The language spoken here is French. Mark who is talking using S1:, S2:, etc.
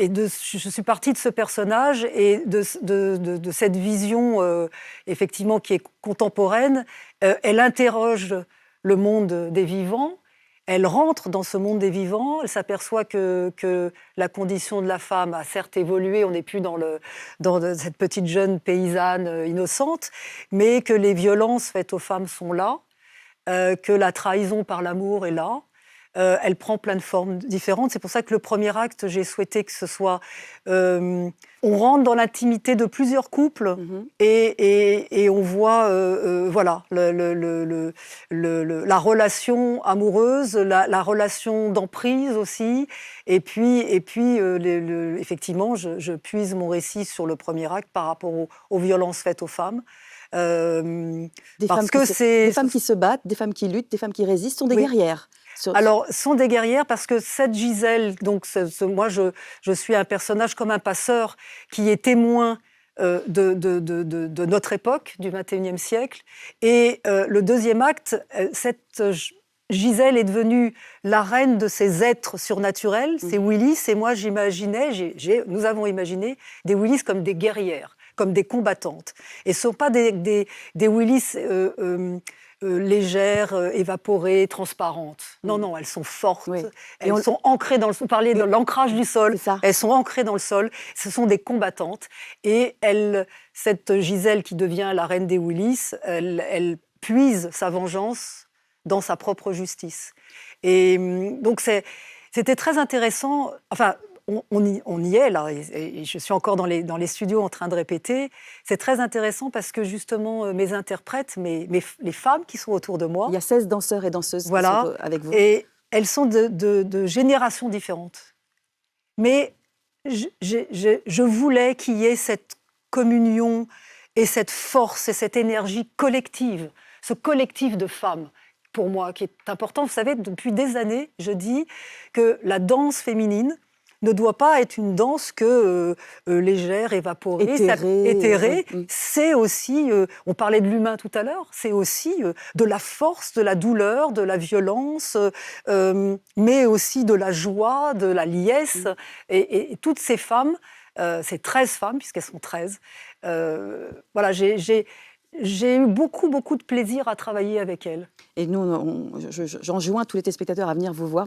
S1: je suis partie de ce personnage et de cette vision, effectivement, qui est contemporaine. Elle interroge le monde des vivants. Elle rentre dans ce monde des vivants. Elle s'aperçoit que la condition de la femme a certes évolué. On n'est plus dans cette petite jeune paysanne innocente, mais que les violences faites aux femmes sont là, que la trahison par l'amour est là. Elle prend plein de formes différentes. C'est pour ça que le premier acte, j'ai souhaité que ce soit... on rentre dans l'intimité de plusieurs couples et on voit voilà, la relation amoureuse, la relation d'emprise aussi. Et puis effectivement, je puise mon récit sur le premier acte par rapport aux violences faites aux femmes.
S2: Des femmes qui se battent, des femmes qui luttent, des femmes qui résistent, sont des guerrières.
S1: Alors, sont des guerrières parce que cette Gisèle, donc moi je suis un personnage comme un passeur qui est témoin de notre époque, du XXIe siècle. Et le deuxième acte, cette Gisèle est devenue la reine de ces êtres surnaturels, ces Willis, et moi nous avons imaginé des Willis comme des guerrières, comme des combattantes. Et ce ne sont pas des Willis légères, évaporées, transparentes. Non, non, elles sont fortes. Oui. Elles sont ancrées dans le sol. Vous parliez de l'ancrage du sol. Elles sont ancrées dans le sol. Ce sont des combattantes. Et cette Gisèle qui devient la reine des Willis, elle puise sa vengeance dans sa propre justice. Et donc, c'était très intéressant. Enfin, on y est là, et je suis encore dans les studios en train de répéter. C'est très intéressant parce que justement, mes interprètes, les femmes qui sont autour de moi...
S2: Il y a 16 danseurs et danseuses qui sont avec vous.
S1: Et elles sont de générations différentes. Mais je voulais qu'il y ait cette communion et cette force et cette énergie collective, ce collectif de femmes, pour moi, qui est important. Vous savez, depuis des années, je dis que la danse féminine ne doit pas être une danse que légère, évaporée, éthérée. C'est aussi, on parlait de l'humain tout à l'heure, c'est aussi de la force, de la douleur, de la violence, mais aussi de la joie, de la liesse. Et toutes ces femmes, ces 13 femmes, puisqu'elles sont 13, voilà, j'ai eu beaucoup de plaisir à travailler avec elles.
S2: Et nous, j'enjoins tous les téléspectateurs à venir vous voir.